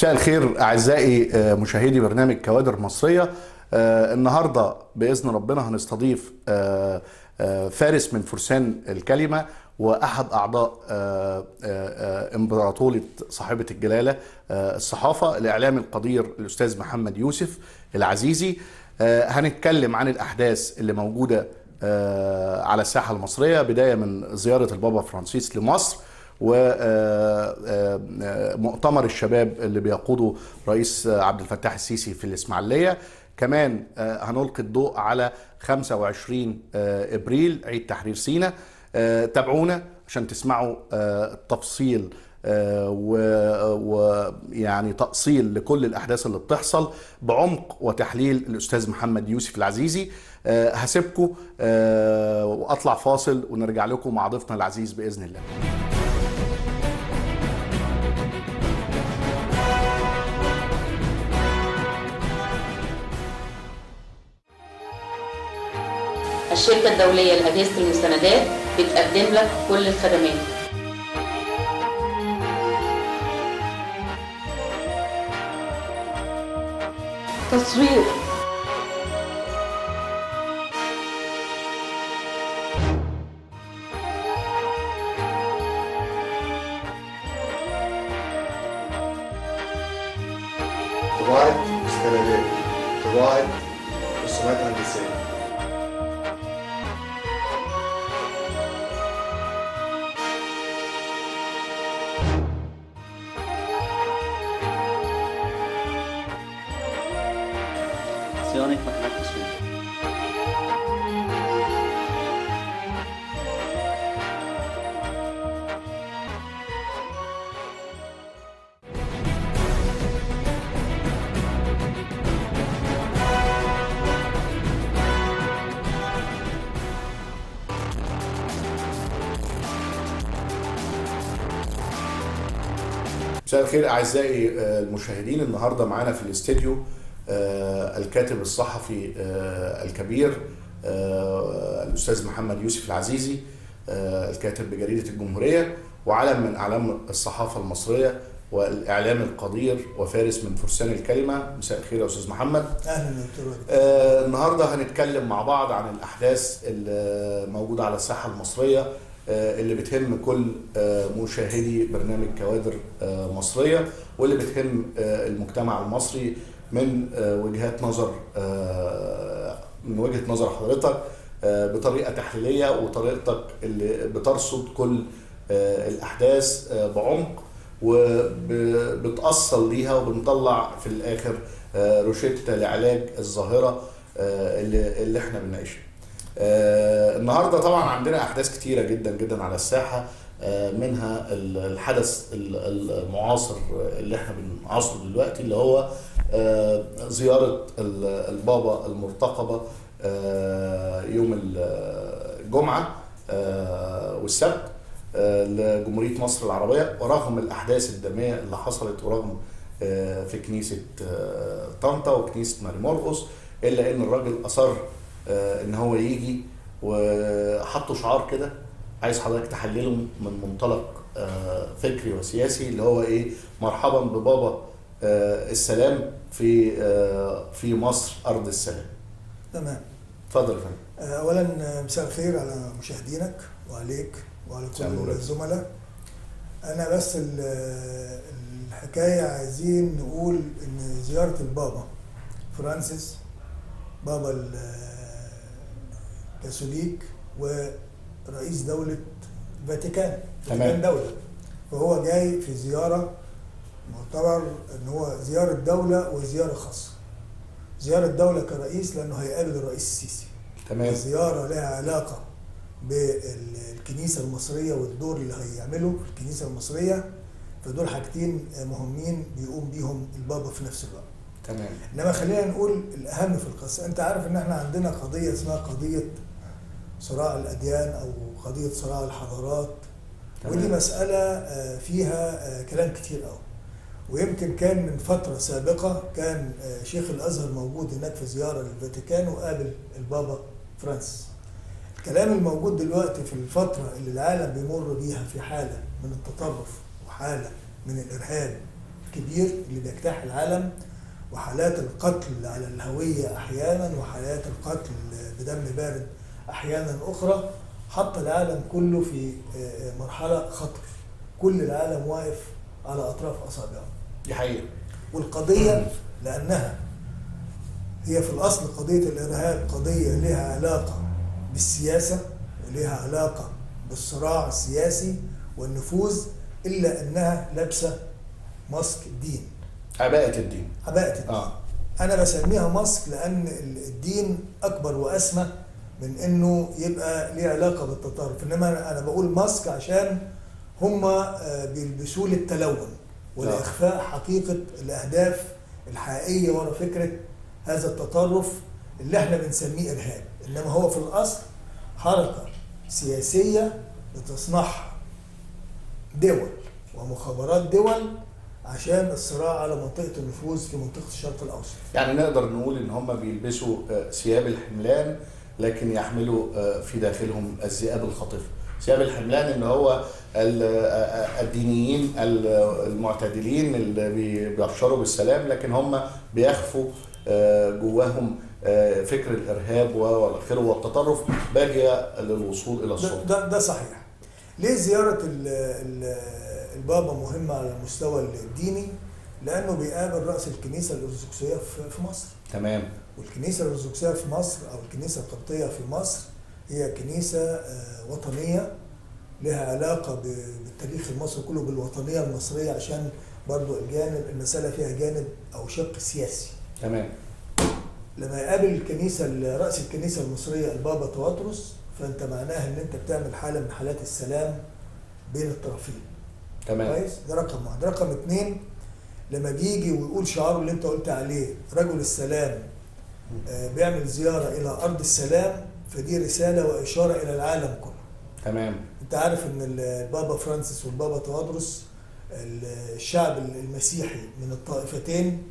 مساء الخير أعزائي مشاهدي برنامج كوادر مصرية. النهاردة بإذن ربنا هنستضيف فارس من فرسان الكلمة وأحد أعضاء إمبراطورية صاحبة الجلالة الصحافة الإعلامي القدير الأستاذ محمد يوسف العزيزي. هنتكلم عن الأحداث اللي موجودة على الساحة المصرية، بداية من زيارة البابا فرانسيس لمصر ومؤتمر الشباب اللي بيقوده رئيس عبد الفتاح السيسي في الإسماعيلية. كمان هنلقي الضوء على 25 إبريل عيد تحرير سيناء. تابعونا عشان تسمعوا التفصيل ويعني تأصيل لكل الأحداث اللي بتحصل بعمق وتحليل الأستاذ محمد يوسف العزيزي. هسيبكم وأطلع فاصل ونرجع لكم مع ضيفنا العزيز بإذن الله. الشركة الدولية لأجهزة المستندات بتقدم لك كل الخدمات. تصوير، طباعة مستندات، طباعة رسومات هندسية. صيانة مكنات تصوير. مساء الخير أعزائي المشاهدين. النهاردة معانا في الاستديو الكاتب الصحفي الكبير الأستاذ محمد يوسف العزيزي، الكاتب بجريدة الجمهورية وعلم من أعلام الصحافة المصرية والإعلام القدير وفارس من فرسان الكلمة. مساء الخير يا أستاذ محمد. أهلا دكتور. النهاردة هنتكلم مع بعض عن الأحداث الموجودة على الساحة المصرية اللي بتهم كل مشاهدي برنامج كوادر مصرية واللي بتهم المجتمع المصري من وجهة نظر حضرتك بطريقة تحليلية وطريقتك اللي بترصد كل الأحداث بعمق وبتأصل ليها وبنطلع في الآخر روشتة لعلاج الظاهرة اللي احنا بنعيشها. النهارده طبعا عندنا احداث كتيره جدا جدا على الساحه، منها الحدث المعاصر اللي احنا بنعاصره دلوقتي اللي هو زياره البابا المرتقبه يوم الجمعه والسبت لجمهوريه مصر العربيه، ورغم الاحداث الداميه اللي حصلت ورغم في كنيسه طنطا وكنيسه ماري مرقس، الا ان الراجل اصر ان هو يجي وحطوا شعار كده عايز حضرتك تحلله من منطلق فكري وسياسي اللي هو ايه؟ مرحبا ببابا السلام في مصر ارض السلام. تمام. اتفضل يا فندم. اولا مساء الخير على مشاهدينك وعليك وعلى كل الزملاء. انا بس الحكايه عايزين نقول ان زياره البابا فرانسيس بابا الكاثوليك ورئيس دولة الفاتيكان، تمام، دولة، فهو جاي في زيارة معتبر ان هو زيارة دولة وزيارة خاصة. زيارة دولة كرئيس لانه هيقابل الرئيس السيسي. تمام. زيارة لها علاقة بالكنيسة المصرية والدور اللي هيعمله في الكنيسة المصرية، فدول حاجتين مهمين بيقوم بيهم البابا في نفس الوقت. تمام. انما خلينا نقول الاهم في القصه. انت عارف ان احنا عندنا قضيه اسمها قضيه صراع الاديان او قضيه صراع الحضارات. تمام. ودي مساله فيها كلام كتير قوي، ويمكن كان من فتره سابقه كان شيخ الازهر موجود هناك في زياره للفاتيكان وقابل البابا فرانسيس. الكلام الموجود دلوقتي في الفتره اللي العالم بيمر بيها في حاله من التطرف وحاله من الارهاب الكبير اللي بيجتاح العالم، وحالات القتل على الهوية أحيانا، وحالات القتل بدم بارد أحيانا أخرى، حط العالم كله في مرحلة خطر. كل العالم واقف على أطراف أصابعه. دي حقيقة. والقضية لأنها هي في الأصل قضية الإرهاب قضية لها علاقة بالسياسة ولها علاقة بالصراع السياسي والنفوذ، إلا أنها لابسة ماسك الدين، عباءة الدين. عباءة الدين. أنا بسميها ماسك لأن الدين أكبر وأسمى من إنه يبقى ليه علاقة بالتطرف، إنما أنا بقول ماسك عشان هم بيلبسوه للتلون ولإخفاء حقيقة الأهداف الحقيقية وراء فكرة هذا التطرف اللي احنا بنسميه إرهاب، إنما هو في الأصل حركة سياسية بتصنعها دول ومخابرات دول عشان الصراع على منطقة النفوذ في منطقة الشرق الأوسط. يعني نقدر نقول إن هم بيلبسوا ثياب الحملان لكن يحملوا في داخلهم الذئاب الخاطفة. ثياب الحملان اللي هو الدينيين المعتدلين اللي بيبشروا بالسلام، لكن هم بيخفوا جواهم فكر الإرهاب والآخره والتطرف باغية للوصول إلى السلطة. ده صحيح. ليه زيارة البابا مهمة على المستوى الديني؟ لأنه بيقابل رأس الكنيسة الأرثوذكسية في مصر. تمام. والكنيسة الأرثوذكسية في مصر أو الكنيسة القبطية في مصر هي كنيسة وطنية لها علاقة بالتاريخ المصري كله، بالوطنية المصرية، عشان برضو المسألة فيها جانب أو شق سياسي. تمام. لما يقابل الكنيسة رأس الكنيسة المصرية البابا توادرس، فأنت معناها إن أنت بتعمل حالة من حالات السلام بين الطرفين. تمام. كويس؟ ده رقم واحد. رقم اتنين، لما بيجي ويقول شعاره اللي أنت قلت عليه رجل السلام بيعمل زيارة إلى أرض السلام، فدي رسالة وإشارة إلى العالم كله. تمام. أنت عارف إن البابا فرانسيس والبابا توادرس الشعب المسيحي من الطائفتين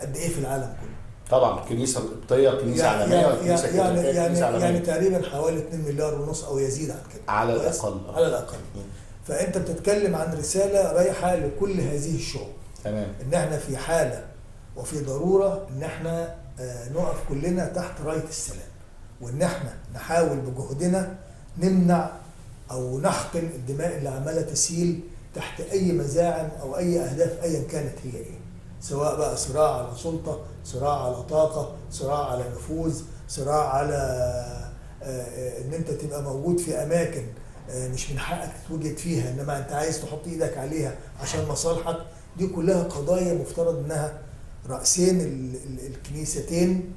قد إيه في العالم كله؟ طبعا الكنيسة القبطية كنيسة عالمية والكنيسة الكاثوليكية كنيسة عالمية. يعني تقريبا حوالي 2 مليار ونص أو يزيد عن كده على الأقل. على الأقل. فأنت بتتكلم عن رسالة رايحة لكل هذه الشعوب. تمام. إن احنا في حالة وفي ضرورة إن احنا نقف كلنا تحت راية السلام، وإن احنا نحاول بجهدنا نمنع أو نحقن الدماء اللي عمالة تسيل تحت أي مزاعم أو أي أهداف أيا كانت هي إيه، سواء بقى صراع على سلطة، صراع على طاقة، صراع على نفوذ، صراع على إن أنت تبقى موجود في أماكن مش من حقك تتوجد فيها، إنما أنت عايز تحط إيدك عليها عشان مصالحك. دي كلها قضايا مفترض إنها رأسين الكنيستين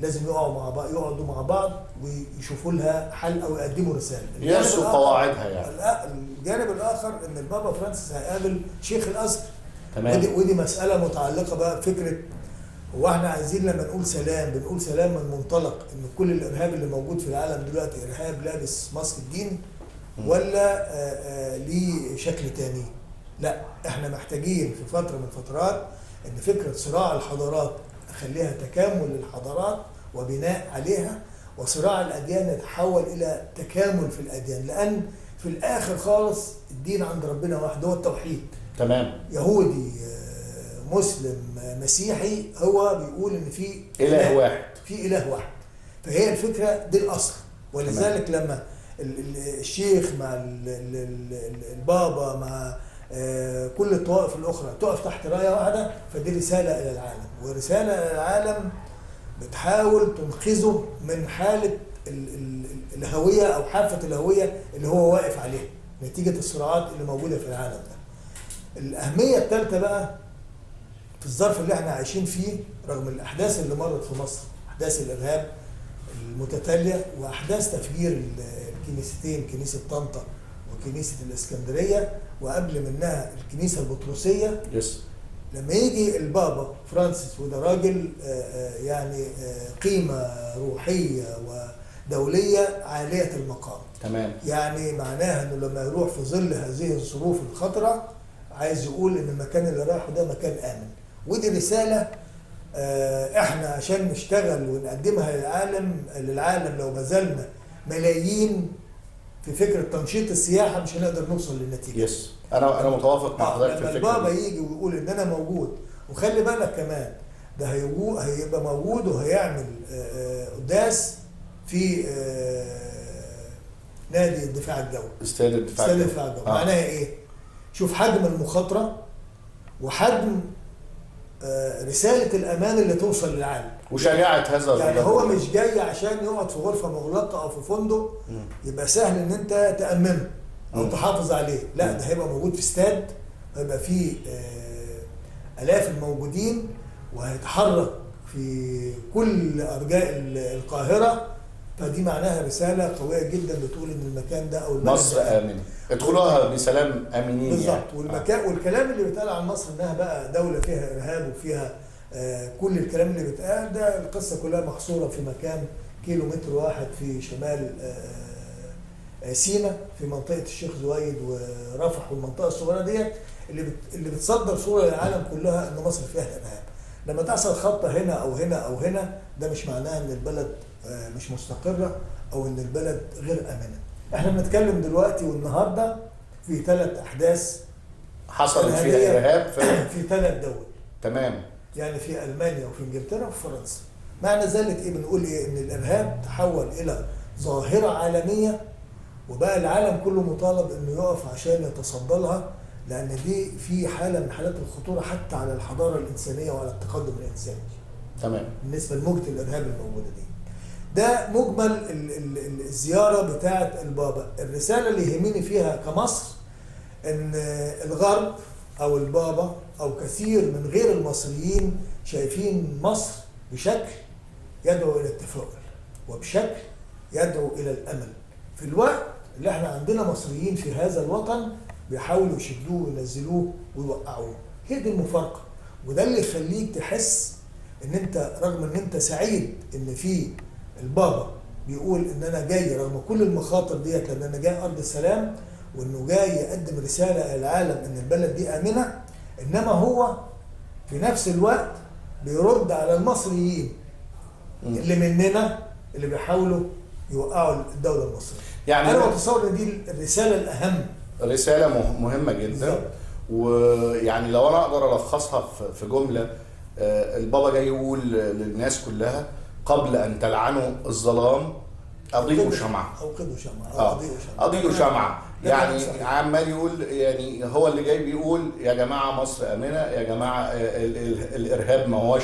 لازم يقعدوا مع بعض ويشوفوا لها حل او يقدموا رساله. يرسوا قواعدها يعني. الجانب الاخر ان البابا فرانسيس هيقابل شيخ الازهر. تمام. ودي مساله متعلقه بقى بفكره هو احنا عايزين لما نقول سلام بنقول سلام من منطلق ان كل الارهاب اللي موجود في العالم دلوقتي ارهاب لابس ماسك الدين، ولا ليه شكل تاني؟ لا، احنا محتاجين في فتره من الفترات ان فكره صراع الحضارات نخليها تكامل للحضارات وبناء عليها، وصراع الاديان يتحول الى تكامل في الاديان، لان في الاخر خالص الدين عند ربنا واحد، هو التوحيد. تمام. يهودي مسلم مسيحي، هو بيقول ان في اله واحد، في اله واحد. فهي الفكره دي الاصل، ولذلك تمام. لما الشيخ مع البابا مع كل الطوائف الأخرى تقف تحت راية واحدة، فدي رسالة إلى العالم، ورسالة إلى العالم بتحاول تنقذه من حالة الهوية أو حافة الهوية اللي هو واقف عليها نتيجة الصراعات اللي موجودة في العالم ده. الأهمية الثالثة بقى في الظرف اللي احنا عايشين فيه، رغم الأحداث اللي مرت في مصر، أحداث الإرهاب المتتالية وأحداث تفجير الكنيستين، كنيسة طنطا وكنيسة الإسكندرية، وقبل منها الكنيسة البطرسية. لما يجي البابا فرانسيس، وده راجل يعني قيمة روحية ودولية عالية المقام. تمام. يعني معناها انه لما يروح في ظل هذه الظروف الخطرة عايز يقول ان المكان اللي رايحه ده مكان آمن، ودي رسالة احنا عشان نشتغل ونقدمها للعالم لو بذلنا ملايين في فكره تنشيط السياحه مش هنقدر نوصل للنتيجه. يس، انا متوافق مع حضرتك في لما الفكره البابا دي. يجي ويقول ان انا موجود، وخلي بالك كمان ده هيبقى موجود وهيعمل قداس في نادي الدفاع الجوي، استاد الدفاع استاد الجوي. الدفاع الجوي. معناها ايه؟ شوف حجم المخاطره وحجم رساله الامان اللي توصل للعالم، وشجاعه هذا يعني هو مش جاي عشان يقعد في غرفه مغلقه او في فندق يبقى سهل ان انت تامنه او تحافظ عليه، لا ده هيبقى موجود في استاد، هيبقى فيه الاف الموجودين، وهيتحرك في كل ارجاء القاهره. فدي معناها رساله قويه جدا بتقول ان المكان ده او البلد مصر امنه، ادخلوها بسلام امنين بالظبط يعني. والمكان والكلام اللي بيتقال عن مصر انها بقى دوله فيها ارهاب وفيها كل الكلام اللي بيتقال ده، القصه كلها محصوره في مكان كيلومتر واحد في شمال سيناء، في منطقه الشيخ زويد ورفح والمنطقه الصغيره ديت اللي بتصدر صوره للعالم كلها ان مصر فيها ارهاب. لما تحصل خبطه هنا او هنا او هنا ده مش معناه ان البلد مش مستقره او ان البلد غير امنه. احنا بنتكلم دلوقتي والنهارده في 3 احداث حصلت فيها ارهاب في 3 دول. تمام. يعني في المانيا وفي انجلترا وفي فرنسا. معنى ذلك ايه؟ بنقول ايه؟ ان الارهاب تحول الى ظاهره عالميه، وبقى العالم كله مطالب انه يقف عشان يتصدى لها، لان دي في حاله من حالات الخطوره حتى على الحضاره الانسانيه وعلى التقدم الانساني. تمام. بالنسبه لموجه الارهاب الموجوده دي. ده مجمل الزياره بتاعه البابا. الرساله اللي يهمني فيها كمصر ان الغرب او البابا او كثير من غير المصريين شايفين مصر بشكل يدعو الى التفاؤل وبشكل يدعو الى الامل، في الوقت اللي احنا عندنا مصريين في هذا الوطن بيحاولوا يشدوه وينزلوه ويوقعوه. هي دي المفارقه، وده اللي يخليك تحس ان انت رغم ان انت سعيد ان في البابا بيقول ان انا جاي رغم كل المخاطر ديت، لان انا جاي ارض السلام، وانه جاي يقدم رساله للعالم ان البلد دي امنه، انما هو في نفس الوقت بيرد على المصريين اللي مننا اللي بيحاولوا يوقعوا الدوله المصريه. يعني انا متصور ان دي الرساله الاهم، رساله مهمه جدا بالزبط. ويعني لو انا اقدر الخصها في جمله، البابا جاي يقول للناس كلها قبل ان تلعنوا الظلام اضيئوا شمعة. اوقدوا شمعة. اضيئوا شمعة. يعني عمال يقول، يعني هو اللي جاي بيقول يا جماعه مصر امنه، يا جماعه الارهاب ما هوش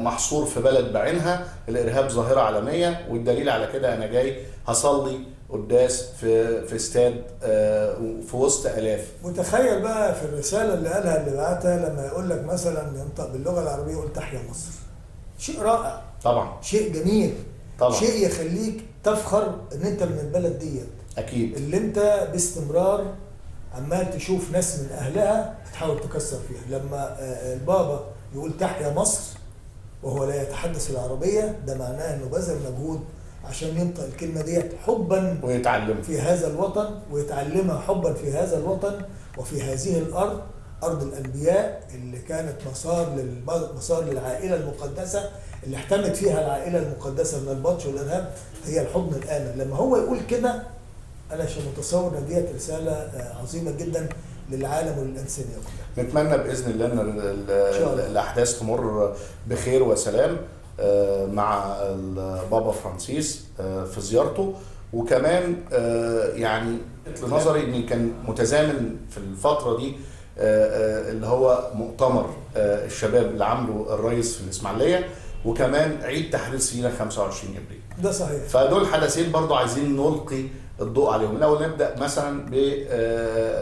محصور في بلد بعينها، الارهاب ظاهره عالميه، والدليل على كده انا جاي هصلي قداس في استاد في وسط الاف. متخيل بقى في الرساله اللي قالها اللي بعتها لما يقول لك مثلا ينطق باللغه العربيه يقول تحيا مصر. شيء رائع طبعا، شيء جميل طبعا، شيء يخليك تفخر ان انت من البلد ديت اكيد، اللي انت باستمرار عمال تشوف ناس من اهلها تحاول تكسر فيها. لما البابا يقول تحيا مصر وهو لا يتحدث العربيه، ده معناه انه بذل مجهود عشان ينطق الكلمه ديت حبا ويتعلم في هذا الوطن، ويتعلمها حبا في هذا الوطن وفي هذه الارض، ارض الانبياء اللي كانت مسار للعائله المقدسه اللي احتمت فيها العائله المقدسه من البطش والارهاب، هي الحضن الامن. لما هو يقول كده انا متصور ان ديت رساله عظيمه جدا للعالم وللانسانيه كلها. نتمنى باذن الله ان الاحداث تمر بخير وسلام مع البابا فرانسيس في زيارته. وكمان يعني لنظري ان كان متزامن في الفتره دي اللي هو مؤتمر الشباب اللي عامله الرئيس في الاسماعيليه، وكمان عيد تحرير سيناء 25 ابريل. ده صحيح. فدول حدثين برضو عايزين نلقي الضوء عليهم. لو نبدا مثلا ب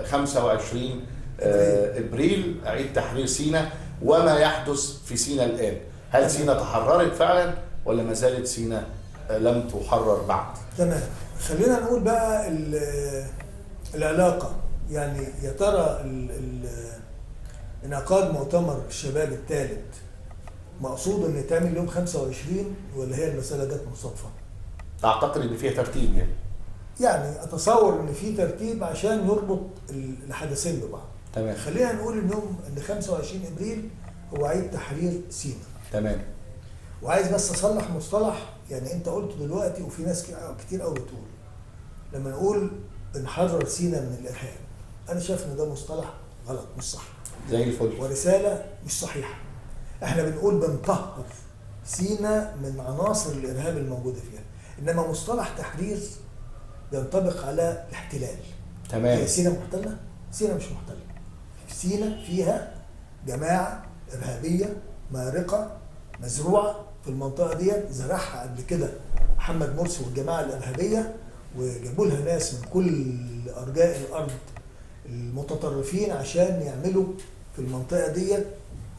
25 ابريل عيد تحرير سيناء وما يحدث في سيناء الان، هل سيناء تحررت فعلا ولا ما زالت سيناء لم تحرر بعد؟ تمام. خلينا نقول بقى العلاقه، يعني يا ترى انعقاد مؤتمر الشباب الثالث مقصود ان يتعمل يوم 25 ولا هي المساله جت مصادفه؟ اعتقد ان فيها ترتيب يعني اتصور ان في ترتيب عشان يربط الحدثين ببعض. تمام. خلينا نقول ان 25 ابريل هو عيد تحرير سيناء. تمام. وعايز بس اصلح مصطلح، يعني انت قلت دلوقتي وفي ناس كتير قوي بتقول لما نقول بنحرر سيناء من الارهاب، انا شايف ان ده مصطلح غلط مش صح، زي الفل. ورساله مش صحيحه. احنا بنقول بنطهر سيناء من عناصر الارهاب الموجوده فيها، انما مصطلح تحرير ينطبق على الاحتلال. تمام. هي سيناء محتله؟ سيناء مش محتله. سيناء فيها جماعه ارهابيه مارقه مزروعه في المنطقه ديت، زرعها قبل كده محمد مرسي والجماعه الارهابيه، وجابوا لها ناس من كل ارجاء الارض المتطرفين عشان يعملوا في المنطقه ديت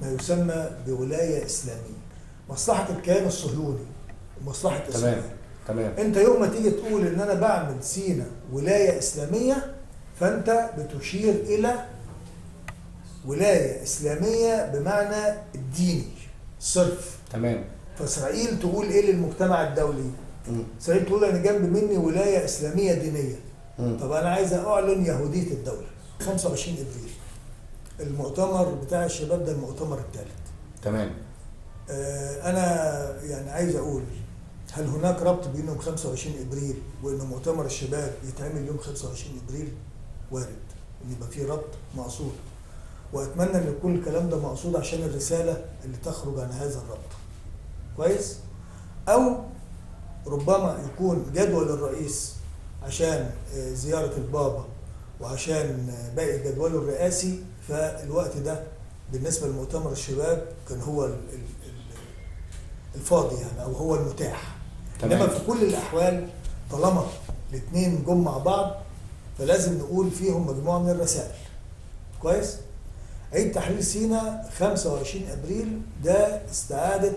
ما يسمى بولايه اسلاميه. مصلحه الكيان الصهيوني ومصلحه تمام اسرائيل. تمام. انت يوم ما تيجي تقول ان انا بعمل سيناء ولايه اسلاميه، فانت بتشير الى ولايه اسلاميه بمعنى الديني صرف. تمام. فاسرائيل تقول ايه للمجتمع الدولي؟ اسرائيل تقول انا جنب مني ولايه اسلاميه دينيه. طب انا عايز اعلن يهوديه الدوله. 25 ابريل المؤتمر بتاع الشباب ده المؤتمر الثالث. تمام. انا يعني عايز اقول، هل هناك ربط بين 25 ابريل وان مؤتمر الشباب يتعمل يوم 25 ابريل؟ وارد ان يبقى في ربط مقصود، واتمنى ان يكون الكلام ده مقصود عشان الرساله اللي تخرج عن هذا الربط. كويس؟ او ربما يكون جدول الرئيس عشان زياره البابا وعشان باقي جدوله الرئاسي، فالوقت ده بالنسبه لمؤتمر الشباب كان هو الفاضي يعني، او هو المتاح. انما في كل الاحوال طالما الاثنين جم مع بعض فلازم نقول فيهم مجموعه من الرسائل. كويس؟ عيد تحرير سيناء 25 ابريل ده استعاده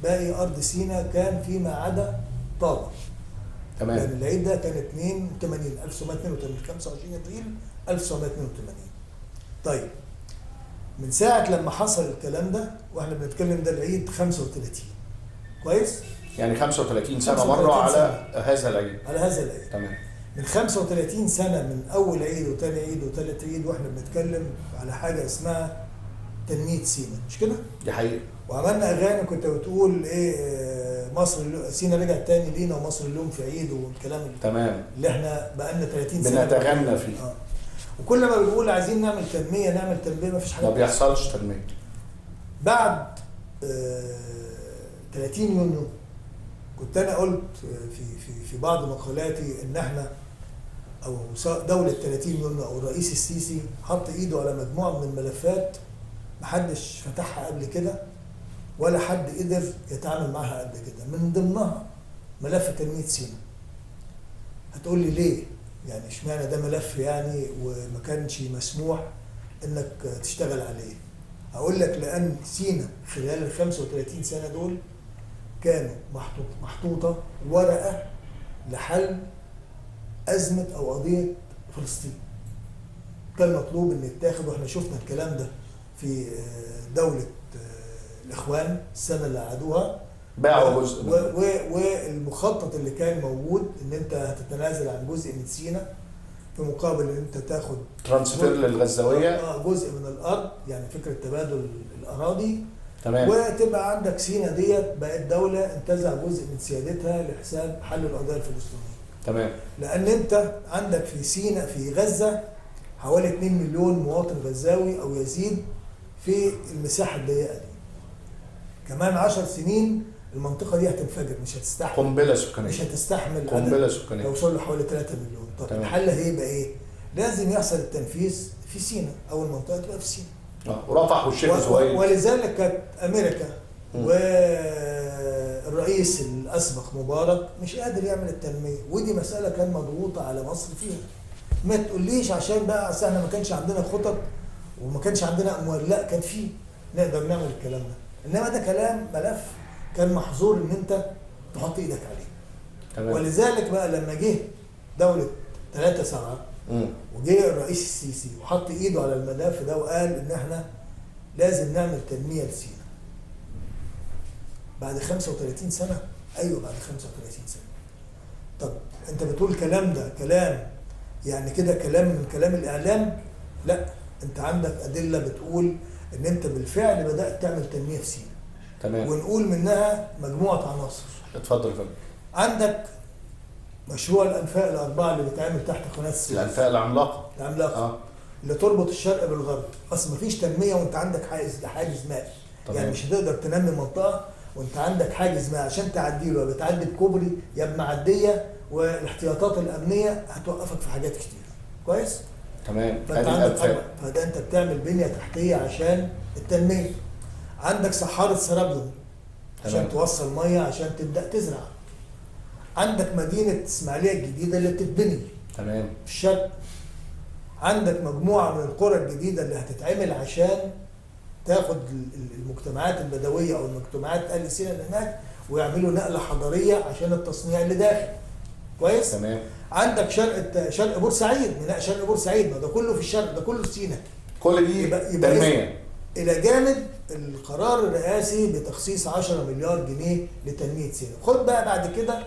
باقي ارض سيناء كان فيما عدا طابه. تمام. يعني العيد ده كان 1982 25 ابريل 1982. طيب من ساعه لما حصل الكلام ده واحنا بنتكلم ده العيد 35. كويس؟ يعني 35 سنه مروا على هذا العيد. على هذا العيد. تمام. من 35 سنه من اول عيد وثاني عيد وثالث عيد واحنا بنتكلم على حاجه اسمها تنميه سيناء، مش كده؟ دي حقيقه. وعملنا اغاني كنت بتقول ايه، مصر سيناء رجعت تاني لينا ومصر اليوم في عيد والكلام تمام. اللي احنا بقالنا 30 سنه بنتغنى فيه. وكل ما بنقول عايزين نعمل تنميه نعمل تنميه مفيش حاجه. ما بيحصلش تنميه. بعد 30 يونيو كنت انا قلت في بعض مقالاتي ان احنا او دوله 30 يونيو او الرئيس السيسي حط ايده على مجموعه من الملفات محدش فتحها قبل كده ولا حد قدر يتعامل معها قبل كده، من ضمنها ملف تنميه سيناء. هتقول لي ليه؟ يعني اشمعنى ده ملف يعني وما كانش مسموح انك تشتغل عليه؟ هقول لك لان سيناء خلال ال 35 سنه دول كانوا محطوطه ورقه لحل ازمه او قضيه فلسطين. كان مطلوب ان يتاخد، واحنا شفنا الكلام ده في دوله الاخوان السنه اللي قعدوها، باعوا جزء والمخطط اللي كان موجود ان انت هتتنازل عن جزء من سيناء في مقابل ان انت تاخد ترانسفير للغزاويه، جزء من الارض، يعني فكره تبادل الاراضي. تمام. وتبقى عندك سيناء ديت بقت دوله انتزع جزء من سيادتها لحساب حل القضيه الفلسطينيه. تمام. لان انت عندك في سيناء في غزه حوالي 2 مليون مواطن غزاوي او يزيد في المساحه الضيقه دي. كمان 10 سنين المنطقه دي هتنفجر، مش هتستحمل قنبله سكانيه، مش هتستحمل قنبله سكانيه توصل لحوالي 3 مليون. طب تمام. الحل هيبقى ايه؟ لازم يحصل التنفيذ في سيناء او المنطقه تبقى في سيناء. ورفح والشيخ زويد. ولذلك كانت امريكا والرئيس الاسبق مبارك مش قادر يعمل التنميه، ودي مساله كان مضغوطه على مصر فيها. ما تقوليش عشان بقى اصل احنا ما كانش عندنا خطط وما كانش عندنا اموال، لا كان في نقدر نعمل الكلام ده. انما ده كلام ملف كان محظور ان انت تحط ايدك عليه. تمام. ولذلك بقى لما جه دوله 3/7 وجه الرئيس السيسي وحط ايده على الملف ده وقال ان احنا لازم نعمل تنميه لسيناء. بعد 35 سنه؟ ايوه بعد 35 سنه. طب انت بتقول الكلام ده كلام يعني كده كلام من كلام الاعلام؟ لا، انت عندك ادله بتقول ان انت بالفعل بدات تعمل تنميه في سيناء. تمام. ونقول منها مجموعه عناصر. اتفضل يا فندم. عندك مشروع الانفاق الاربعه اللي بيتعمل تحت قناه السويس، الانفاق العملاقه العملاقه اللي تربط الشرق بالغرب. اصل مفيش تنميه وانت عندك حاجز مائي. تمام. يعني مش هتقدر تنمي منطقه وانت عندك حاجز مائي عشان تعدي له، يا بتعدي بكوبري يا بمعديه، والاحتياطات الامنيه هتوقفك في حاجات كتير. كويس؟ تمام. فانت عندك فده انت بتعمل بنيه تحتيه عشان التنميه. عندك صحاره سرابيوم عشان تمام. توصل ميه عشان تبدا تزرع. عندك مدينه اسماعيليه الجديده اللي بتتبني تمام. في الشرق. عندك مجموعه من القرى الجديده اللي هتتعمل عشان تاخد المجتمعات البدويه او المجتمعات اهل سينا اللي هناك ويعملوا نقله حضاريه عشان التصنيع اللي داخل. كويس؟ تمام. عندك شرق بورسعيد، ميناء شرق بورسعيد، ما ده كله في الشرق، ده كله في سينا. كل دي تنميه. الى جانب القرار الرئاسي بتخصيص 10 مليار جنيه لتنميه سينا. خد بقى بعد كده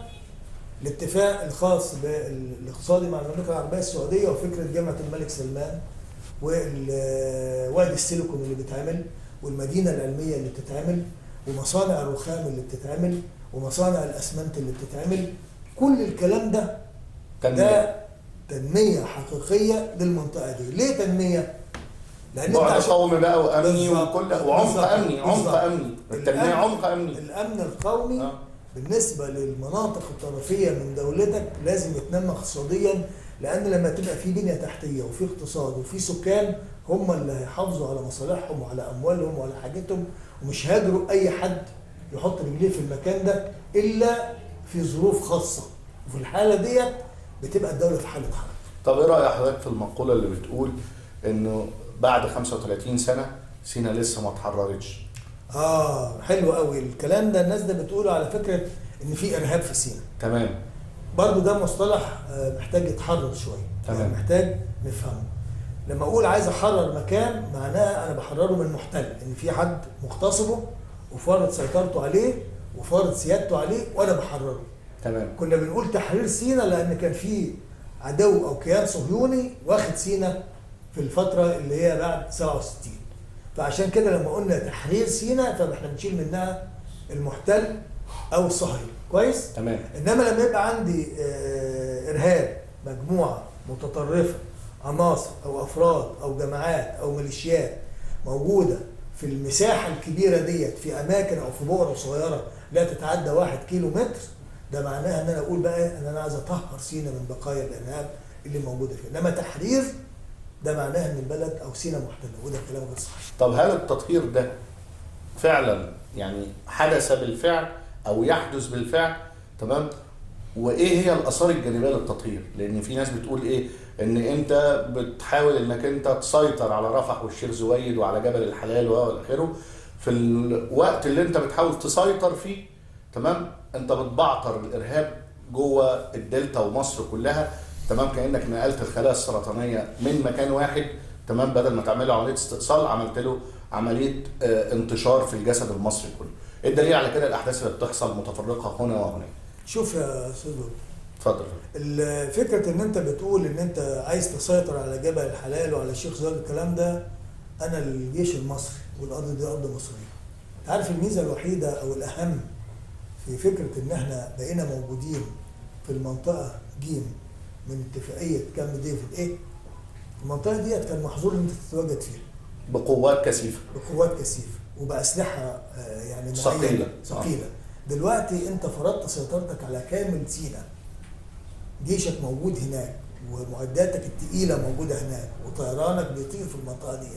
الاتفاق الخاص بالاقتصادي مع المملكه العربيه السعوديه وفكره جامعه الملك سلمان ووادي السيليكون اللي بيتعمل والمدينه العلميه اللي بتتعمل ومصانع الرخام اللي بتتعمل ومصانع الاسمنت اللي بتتعمل. كل الكلام ده ده تنميه حقيقيه للمنطقه دي. ليه تنميه؟ لان بعد قومي بقى وامني وكل وعمق امني. عمق امني التنميه عمق امني. الامن القومي بالنسبه للمناطق الطرفيه من دولتك لازم يتنمى اقتصاديا، لان لما تبقى في بنيه تحتيه وفي اقتصاد وفي سكان هم اللي هيحافظوا على مصالحهم وعلى اموالهم وعلى حاجتهم، ومش هاجروا اي حد يحط رجليه في المكان ده الا في ظروف خاصه، وفي الحاله ديت بتبقى الدوله في حاله حرب. طب ايه راي حضرتك في المقوله اللي بتقول انه بعد 35 سنه سينا لسه ما اتحررتش؟ حلو قوي الكلام ده. الناس ده بتقوله على فكره ان في ارهاب في سينا. تمام. برضو ده مصطلح محتاج يتحرر شويه. تمام. يعني محتاج نفهمه. لما اقول عايز احرر مكان معناها انا بحرره من محتل، ان في حد مغتصبه وفارض سيطرته عليه وفارض سيادته عليه وانا بحرره. تمام. كنا بنقول تحرير سينا لان كان في عدو او كيان صهيوني واخد سينا في الفتره اللي هي بعد 67. فعشان كده لما قلنا تحرير سينا فاحنا بنشيل منها المحتل او الصهيوني. كويس؟ تمام. انما لما يبقى عندي ارهاب، مجموعه متطرفه، عناصر او افراد او جماعات او ميليشيات موجوده في المساحه الكبيره ديت في اماكن او في بؤر صغيره لا تتعدى 1 كيلو متر، ده معناها ان انا اقول بقى ان انا عايز اطهر سينا من بقايا الارهاب اللي موجوده فيها. انما تحرير ده معناها ان البلد او سينا محتله، وده كلام غير صحيح. طب هل التطهير ده فعلا يعني حدث بالفعل او يحدث بالفعل؟ تمام. وايه هي الاثار الجانبيه للتطهير؟ لان في ناس بتقول ايه، ان انت بتحاول انك انت تسيطر على رفح والشيخ زويد وعلى جبل الحلال والى اخره. في الوقت اللي انت بتحاول تسيطر فيه، تمام، انت بتبعتر الارهاب جوه الدلتا ومصر كلها. تمام. كانك نقلت الخلايا السرطانيه من مكان واحد، تمام، بدل ما تعمل له عمليه استئصال عملت له عمليه انتشار في الجسد المصري كله. ايه الدليل على كده؟ الاحداث اللي بتحصل متفرقه هنا وهنا. شوف يا استاذ اتفضل. فكره ان انت بتقول ان انت عايز تسيطر على جبل الحلال وعلى الشيخ زويد، الكلام ده انا الجيش المصري والارض دي ارض مصريه. انت عارف الميزه الوحيده او الاهم في فكره ان احنا بقينا موجودين في المنطقه جيم من اتفاقيه كامب ديفيد ايه؟ المنطقه ديت كان محظور ان انت تتواجد فيها بقوات كثيفه. بقوات كثيفه وباسلحه يعني ثقيله. دلوقتي انت فرضت سيطرتك على كامل سيناء. جيشك موجود هناك ومعداتك الثقيله موجوده هناك وطيرانك بيطير في المنطقه دي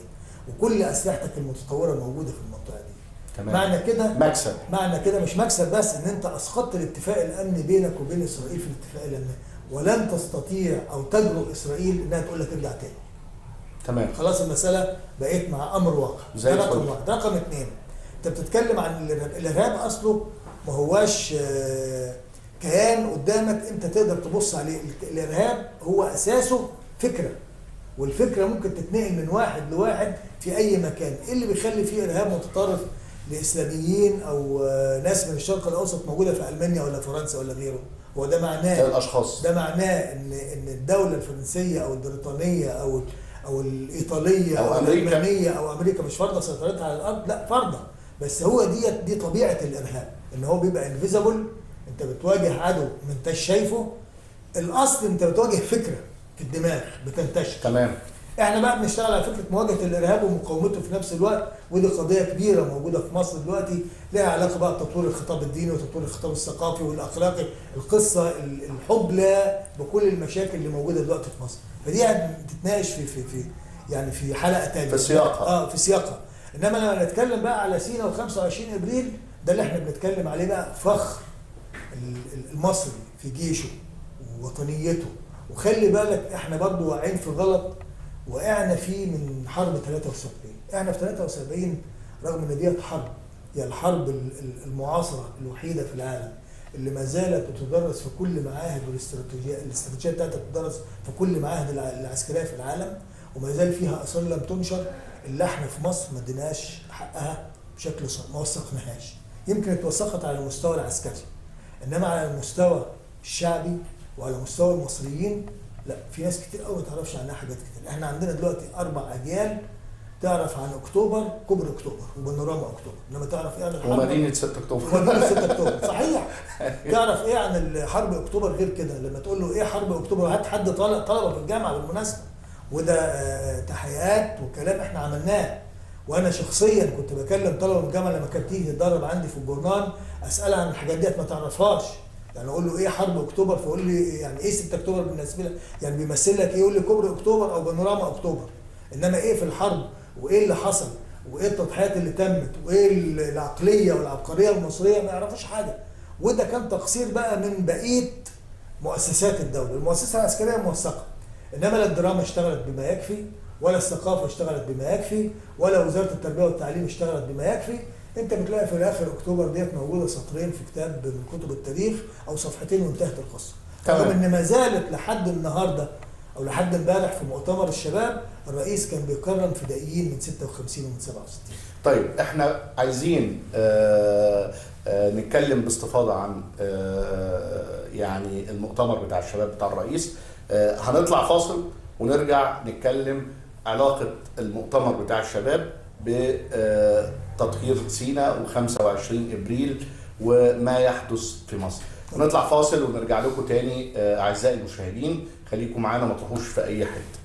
وكل اسلحتك المتطوره موجوده في المنطقه دي. تمام. معنى كده مكسب. معنى كده مش مكسب بس، ان انت اسقطت الاتفاق الامني بينك وبين اسرائيل في الاتفاق الامني، ولن تستطيع او تجرؤ اسرائيل انها تقول لك ارجع تاني. تمام. خلاص المساله بقيت مع امر واقع. زي ده رقم واحد. رقم اثنين، انت بتتكلم عن الارهاب اصله ما هواش كيان قدامك انت تقدر تبص عليه. الارهاب هو اساسه فكره، والفكره ممكن تتنقل من واحد لواحد في اي مكان. ايه اللي بيخلي فيه ارهاب متطرف لاسلاميين او ناس من الشرق الاوسط موجوده في المانيا ولا فرنسا ولا غيره؟ هو ده معناه الاشخاص، ده معناه ان الدوله الفرنسيه او البريطانيه او الايطاليه او الالمانيه او امريكا مش فارضه سيطرتها على الارض، لا فارضه، بس هو دي طبيعه الارهاب، ان هو بيبقى انفيزبل. انت بتواجه عدو ما انتش شايفه، الاصل انت بتواجه فكره في الدماغ بتنتشر. تمام. احنا بقى بنشتغل على فكره مواجهه الارهاب ومقاومته في نفس الوقت، ودي قضيه كبيره موجوده في مصر دلوقتي لها علاقه بقى بتطوير الخطاب الديني وتطوير الخطاب الثقافي والاخلاقي، القصه الحبلى بكل المشاكل اللي موجوده دلوقتي في مصر، فدي هتتناقش في يعني في حلقه ثانيه في سياقها. في سياقها. انما لما نتكلم بقى على سينا و25 ابريل، ده اللي احنا بنتكلم عليه بقى، فخر المصري في جيشه ووطنيته. وخلي بالك احنا برضو واقعين في غلط وقعنا فيه من حرب 73. احنا في 73 رغم ان ديت حرب، هي الحرب المعاصره الوحيده في العالم اللي ما زالت بتدرس في كل معاهد، الاستراتيجيه بتاعتها بتدرس في كل معاهد العسكريه في العالم، وما زال فيها اثار لم تنشر، اللي احنا في مصر ما اديناش حقها بشكل صح، ما وثقناهاش. يمكن اتوثقت على المستوى العسكري، انما على المستوى الشعبي وعلى مستوى المصريين لا، في ناس كتير قوي ما تعرفش عنها حاجات كتير. احنا عندنا دلوقتي 4 اجيال تعرف عن اكتوبر، كوبري اكتوبر وبانوراما اكتوبر، انما تعرف ايه عن الحرب ومدينه 6 اكتوبر. ومدينه 6 اكتوبر صحيح. تعرف ايه عن حرب اكتوبر غير كده؟ لما تقول له ايه حرب اكتوبر، هات حد طلبه في الجامعه بالمناسبه، وده تحقيقات وكلام احنا عملناه. وانا شخصيا كنت بكلم طلبه من الجامعه لما كانت تيجي تتدرب عندي في الجورنال، اسالها عن الحاجات ديت ما تعرفهاش، يعني اقول له ايه حرب اكتوبر، فيقول لي يعني ايه 6 اكتوبر بالنسبه لك، يعني بيمثل لك ايه، يقول لي كوبري اكتوبر او بانوراما اكتوبر، انما ايه في الحرب وايه اللي حصل وايه التضحيات اللي تمت وايه العقليه والعبقريه المصريه ما يعرفوش حاجه. وده كان تقصير بقى من بقيه مؤسسات الدوله. المؤسسه العسكريه موثقه، انما لا الدراما اشتغلت بما يكفي، ولا الثقافه اشتغلت بما يكفي، ولا وزاره التربيه والتعليم اشتغلت بما يكفي. انت بتلاقي في الاخر اكتوبر ديت موجوده سطرين في كتاب من كتب التاريخ او صفحتين وانتهت القصه. رغم ان ما زالت لحد النهارده او لحد امبارح في مؤتمر الشباب الرئيس كان بيكرم فدائيين من 56 ومن 67. طيب احنا عايزين نتكلم باستفاضه عن يعني المؤتمر بتاع الشباب بتاع الرئيس. هنطلع فاصل ونرجع نتكلم علاقه المؤتمر بتاع الشباب بتطهير سيناء و25 ابريل وما يحدث في مصر. نطلع فاصل ونرجع لكم تاني اعزائي المشاهدين، خليكم معانا ما تروحوش في اي حته.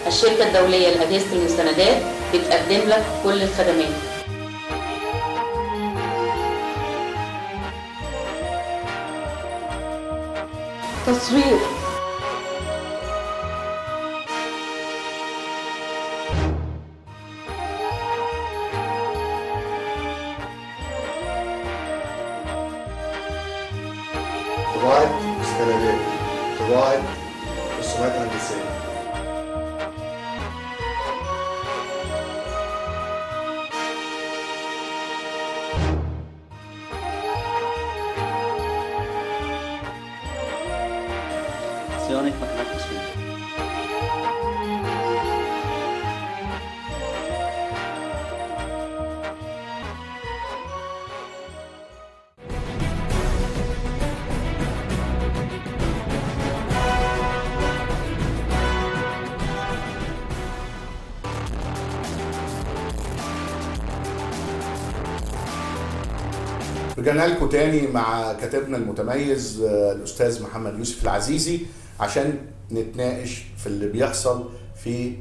الشركة الدولية لأجهزة المستندات بتقدم لك كل الخدمات. تصوير، طباعة مستندات، طباعة رسومات هندسية. صيانة مكنات تصوير. رجعنا لكم تاني مع كاتبنا المتميز الاستاذ محمد يوسف العزيزي عشان نتناقش في اللي بيحصل في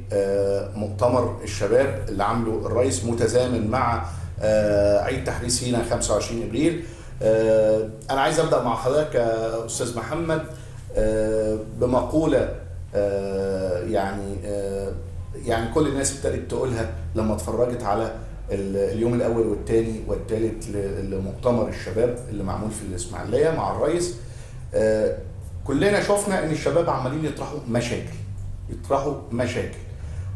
مؤتمر الشباب اللي عامله الرئيس متزامن مع عيد تحرير سيناء 25 ابريل. انا عايز ابدا مع حضرتك يا استاذ محمد بمقوله يعني كل الناس ابتدت تقولها لما اتفرجت على اليوم الاول والثاني والثالث لمؤتمر الشباب اللي معمول في الاسماعيليه مع الرئيس. كلنا شفنا ان الشباب عمالين يطرحوا مشاكل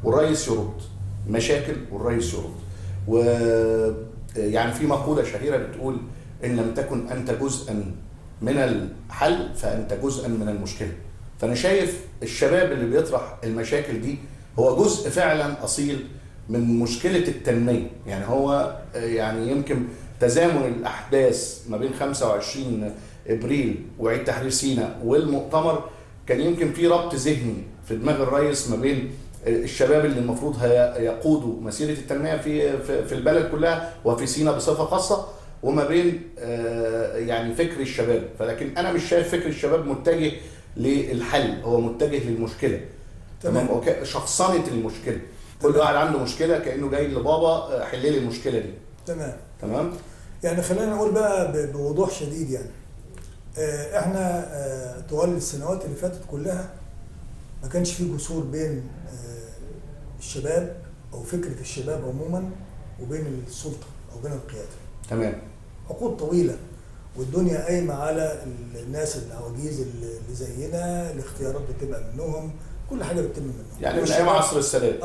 والرئيس يرد مشاكل والرئيس يرد. ويعني في مقوله شهيره بتقول ان لم تكن انت جزءا من الحل فانت جزءا من المشكله. فانا شايف الشباب اللي بيطرح المشاكل دي هو جزء فعلا اصيل من مشكله التنميه. يعني هو يعني يمكن تزامن الاحداث ما بين 25 ابريل وعيد تحرير سيناء والمؤتمر كان يمكن في ربط ذهني في دماغ الرئيس ما بين الشباب اللي المفروض يقودوا مسيره التنميه في البلد كلها وفي سيناء بصفه خاصه، وما بين يعني فكر الشباب. فلكن انا مش شايف فكر الشباب متجه للحل، هو متجه للمشكله. تمام. شخصنه المشكله، كل واحد عنده مشكله كانه جاي لبابا حل لي المشكله دي. تمام. يعني خلينا نقول بقى بوضوح شديد، يعني احنا طوال السنوات اللي فاتت كلها ما كانش في جسور بين الشباب او فكره الشباب عموما وبين السلطه او بين القياده. تمام. عقود طويله والدنيا قايمه على الناس العواجيز اللي زينا، الاختيارات بتبقى منهم، كل حاجه بتتم منهم، يعني من ايام عصر السادات.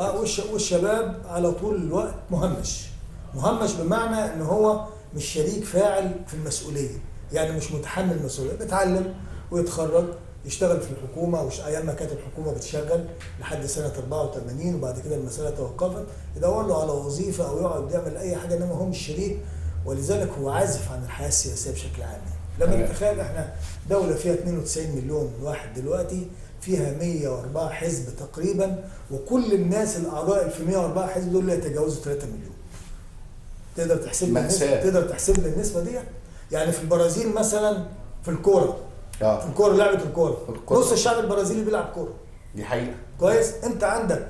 والشباب على طول الوقت مهمش بمعنى ان هو مش شريك فاعل في المسؤوليه، يعني مش متحمل مسؤوليه، بيتعلم ويتخرج يشتغل في الحكومه، ايام ما كانت الحكومه بتشغل لحد سنه 84 وبعد كده المساله توقفت، يدور له على وظيفه او يقعد يعمل اي حاجه، انما هو مش شريك، ولذلك هو عازف عن الحياه السياسيه بشكل عام. لما نتخيل احنا دوله فيها 92 مليون واحد دلوقتي، فيها 104 حزب تقريبا، وكل الناس الاعضاء في 104 حزب دول لا يتجاوزوا 3 مليون. تقدر تحسب لي النسبه دي؟ يعني في البرازيل مثلا في الكوره، لعبه الكوره نص الشعب البرازيلي بيلعب كوره. دي حقيقه. كويس. انت عندك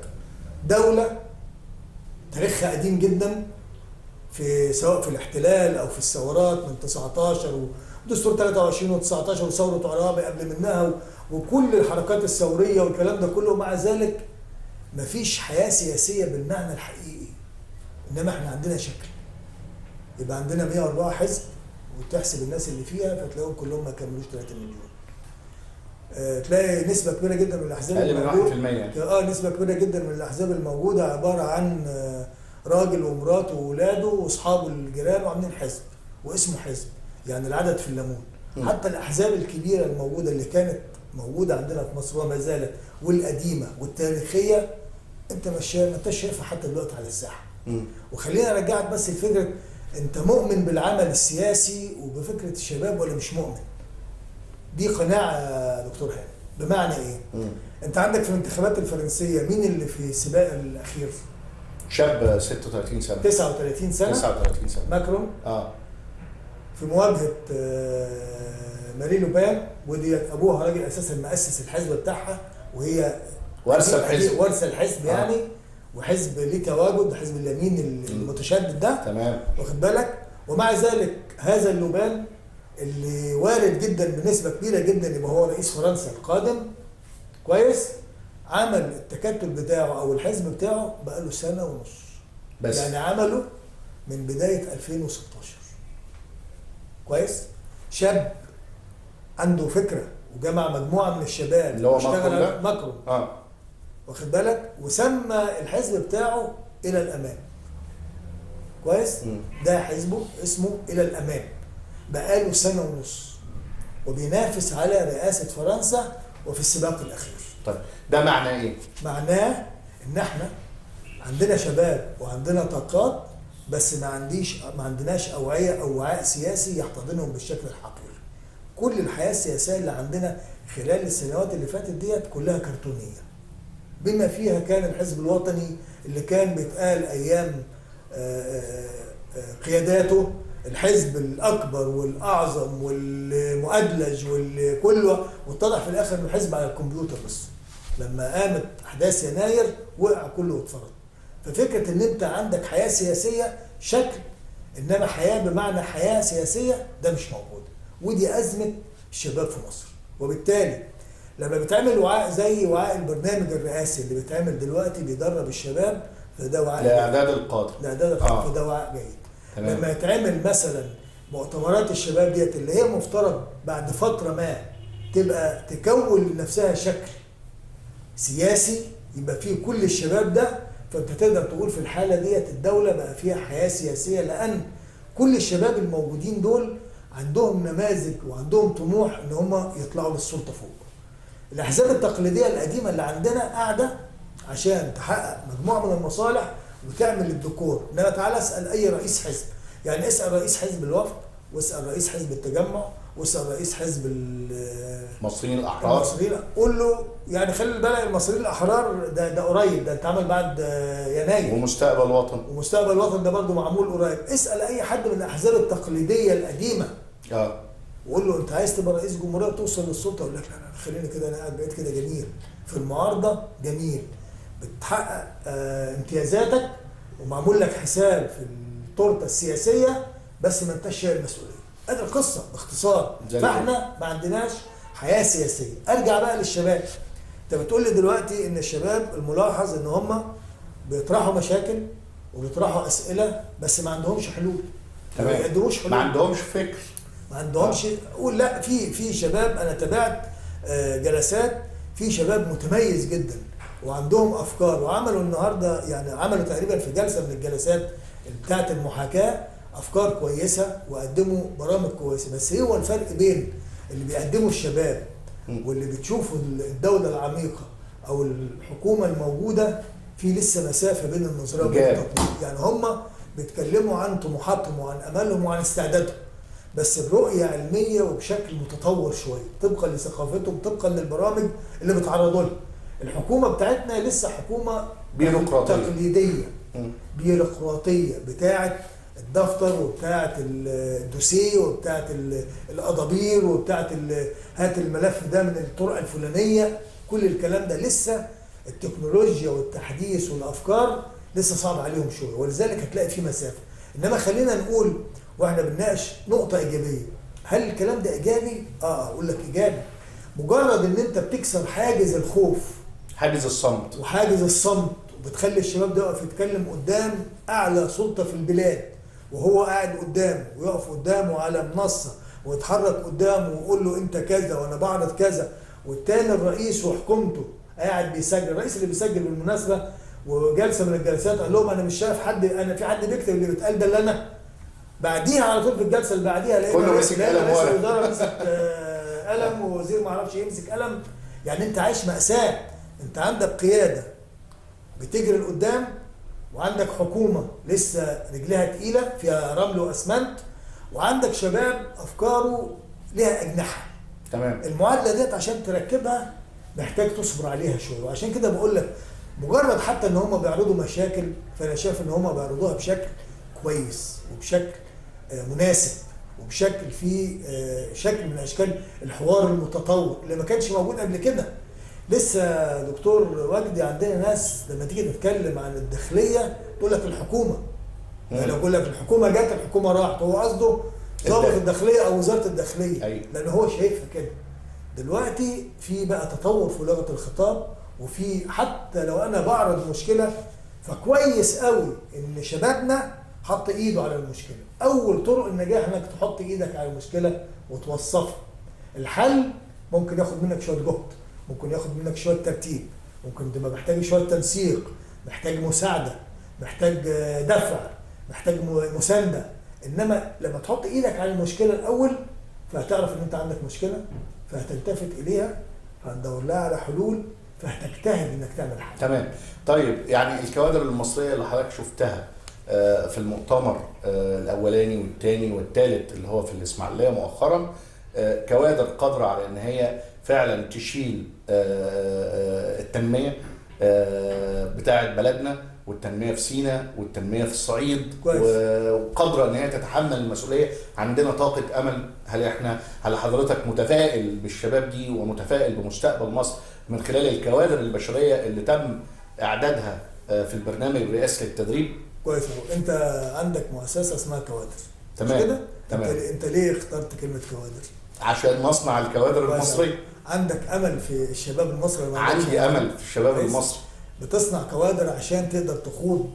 دوله تاريخها قديم جدا، سواء في الاحتلال او في الثورات من 19 ودستور 23 و19 وثوره عرابي قبل منها وكل الحركات الثوريه والكلام ده كله، مع ذلك مفيش حياه سياسيه بالمعنى الحقيقي. انما احنا عندنا شكل، يبقى عندنا 104 حزب وتحسب الناس اللي فيها فتلاقيهم كلهم ما كملوش 3 مليون. تلاقي نسبه كبيره جدا من الاحزاب الموجوده، نسبه كبيره جدا من الاحزاب الموجوده عباره عن راجل ومراته واولاده واصحابه الجيران وعاملين حزب واسمه حزب، يعني العدد في الليمون. حتى الاحزاب الكبيره الموجوده اللي كانت موجوده عندنا في مصر وما زالت، والقديمه والتاريخيه، انت ما انتش شايفها حتى دلوقتي على الساحه. وخلينا ارجعك بس لفكره، انت مؤمن بالعمل السياسي وبفكره الشباب ولا مش مؤمن؟ دي قناعه يا دكتور هاني. بمعنى ايه؟ انت عندك في الانتخابات الفرنسيه مين اللي في السباق الاخير؟ شاب 36 سنه 39 سنه ماكرون. في مواجهه ماري لوبان، ودي ابوها راجل اساسا مؤسس الحزب بتاعها، وهي ورثه الحزب يعني، وحزب ليه تواجد، حزب اليمين المتشدد ده. تمام. واخد بالك؟ ومع ذلك هذا اللوبان اللي وارد جدا بنسبه كبيره جدا يبقى هو رئيس فرنسا القادم، كويس، عمل التكتل بتاعه او الحزب بتاعه بقاله سنه ونص بس، يعني عمله من بدايه 2016. كويس. شاب عنده فكره وجمع مجموعه من الشباب اللي هو ماكرون واخد بالك، وسمى الحزب بتاعه الى الامان. كويس. ده حزبه اسمه الى الامان، بقاله سنه ونص وبينافس على رئاسه فرنسا وفي السباق الاخير. طيب ده معناه ايه؟ معناه ان احنا عندنا شباب وعندنا طاقات، بس ما عندناش اوعيه او وعاء سياسي يحتضنهم بالشكل الحقيقي. كل الحياه السياسيه اللي عندنا خلال السنوات اللي فاتت ديت كلها كرتونيه، بما فيها كان الحزب الوطني اللي كان بيتقال ايام قياداته الحزب الاكبر والاعظم والمؤدلج والكله، واتضح في الاخر انه حزب على الكمبيوتر بس. لما قامت احداث يناير وقع كله واتفرض. ففكره ان انت عندك حياه سياسيه شكل، انما حياه بمعنى حياه سياسيه ده مش موجود، ودي ازمه الشباب في مصر. وبالتالي لما بيتعمل وعاء زي وعاء البرنامج الرئاسي اللي بيتعمل دلوقتي بيدرب الشباب، فده وعاء لاعداد القادة، فده وعاء جيد. لما يتعمل مثلا مؤتمرات الشباب ديت اللي هي مفترض بعد فتره ما تبقى تكون لنفسها شكل سياسي يبقى فيه كل الشباب ده، فانت تقدر تقول في الحاله ديت الدوله بقى فيها حياه سياسيه، لان كل الشباب الموجودين دول عندهم نماذج وعندهم طموح ان هم يطلعوا للسلطه فوق. الاحزاب التقليديه القديمه اللي عندنا قاعده عشان تحقق مجموعه من المصالح وتعمل الديكور. انما تعالى اسال اي رئيس حزب، يعني اسال رئيس حزب الوفد واسال رئيس حزب التجمع واسال رئيس حزب المصريين الاحرار، المصريين، قول له يعني خلي بالك المصريين الاحرار ده قريب، ده اتعمل بعد يناير. ومستقبل وطن. ومستقبل الوطن ده برضه معمول قريب. اسال اي حد من الاحزاب التقليديه القديمه وقول له انت عايز تبقى رئيس جمهوريه توصل للسلطه، يقول لك لا خليني كده، انا قاعد بقيت كده جميل في المعارضه، جميل بتحقق امتيازاتك ومعمول لك حساب في التورته السياسيه، بس ما انتش شايل مسؤوليه. ادي القصه باختصار. فاحنا ما عندناش حياه سياسيه. ارجع بقى للشباب. انت بتقول لي دلوقتي ان الشباب الملاحظ ان هم بيطرحوا مشاكل وبيطرحوا اسئله بس ما عندهمش حلول. ما بيقدموش حلول، ما عندهمش فكر، ما عندهمش. قول لا، في شباب انا تابعت جلسات، في شباب متميز جدا وعندهم افكار، وعملوا النهارده يعني عملوا تقريبا في جلسه من الجلسات بتاعه المحاكاه افكار كويسه وقدموا برامج كويسه. بس هو الفرق بين اللي بيقدمه الشباب واللي بتشوفه الدوله العميقه او الحكومه الموجوده، في لسه مسافه بين النظريه والتطبيق. يعني هم بيتكلموا عن طموحاتهم وعن امالهم وعن استعدادهم، بس برؤيه علميه وبشكل متطور شويه طبقا لثقافتهم، طبقا للبرامج اللي بيتعرضوا لها. الحكومه بتاعتنا لسه حكومه بيروقراطيه تقليديه، بيروقراطيه بتاعه الدفتر وبتاعه الدوسيه وبتاعه الادابير وبتاعه هات الملف ده من الطرقه الفلانيه. كل الكلام ده لسه التكنولوجيا والتحديث والافكار لسه صعب عليهم شويه، ولذلك هتلاقي في مسافه. انما خلينا نقول واحنا بنناقش نقطه ايجابيه، هل الكلام ده ايجابي؟ اقول لك ايجابي. مجرد ان انت بتكسر حاجز الخوف، حاجز الصمت، وحاجز الصمت، وبتخلي الشباب ده يقف يتكلم قدام اعلى سلطه في البلاد وهو قاعد قدامه، ويقف قدامه على منصه ويتحرك قدامه ويقول له انت كذا وانا بعرض كذا، والتاني الرئيس وحكومته قاعد بيسجل. الرئيس اللي بيسجل بالمناسبه وجلسه من الجلسات قال لهم انا مش شايف حد، انا في حد بيكتب اللي بيتقال ده اللي انا. بعديها على طول في الجلسه اللي بعديها لقينا كله مسك قلم، رئيس الوزراء مسك قلم، ووزير ما اعرفش يمسك قلم. يعني انت عايش مأساة. انت عندك قياده بتجري لقدام، وعندك حكومه لسه رجلها تقيله فيها رمل واسمنت، وعندك شباب افكاره ليها اجنحه. تمام. المعادله ديت عشان تركبها محتاج تصبر عليها شويه. وعشان كده بقول لك مجرد حتى ان هم بيعرضوا مشاكل، فانا شايف ان هم بيعرضوها بشكل كويس وبشكل مناسب وبشكل فيه شكل من اشكال الحوار المتطور اللي ما كانش موجود قبل كده. لسه دكتور وجدي عندنا ناس لما تيجي تتكلم عن الداخليه تقول لك الحكومه، يعني لو يقول لك الحكومه جت الحكومه راحت، هو قصده ضابط الداخليه او وزاره الداخليه. أيوة. لان هو شايفها كده. دلوقتي في بقى تطور في لغه الخطاب، وفي حتى لو انا بعرض مشكله فكويس قوي ان شبابنا حط ايده على المشكله. اول طرق النجاح انك تحط ايدك على المشكله وتوصفها. الحل ممكن ياخد منك شويه جهد، ممكن ياخد منك شويه ترتيب، ممكن تبقى محتاج شويه تنسيق، محتاج مساعده، محتاج دفع، محتاج مسانده. انما لما تحط ايدك على المشكله الاول فهتعرف ان انت عندك مشكله، فهتلتفت اليها، فهتدور لها على حلول، فهتجتهد انك تعمل حاجه. تمام. طيب يعني الكوادر المصريه اللي حضرتك شفتها في المؤتمر الاولاني والثاني والثالث اللي هو في الاسماعيليه مؤخرا، كوادر قادره على ان هي فعلا تشيل التنميه بتاعه بلدنا، والتنميه في سيناء، والتنميه في الصعيد، وقادره ان هي تتحمل المسؤوليه. عندنا طاقه امل. هل حضرتك متفائل بالشباب دي ومتفائل بمستقبل مصر من خلال الكوادر البشريه اللي تم اعدادها في البرنامج الرئاسي للتدريب؟ كويس. انت عندك مؤسسه اسمها كوادر. تمام. مش كده؟ تمام. انت ليه اخترت كلمه كوادر؟ عشان مصنع الكوادر المصريه. عندك امل في الشباب المصري؟ عندي امل في الشباب المصري. بتصنع كوادر عشان تقدر تخوض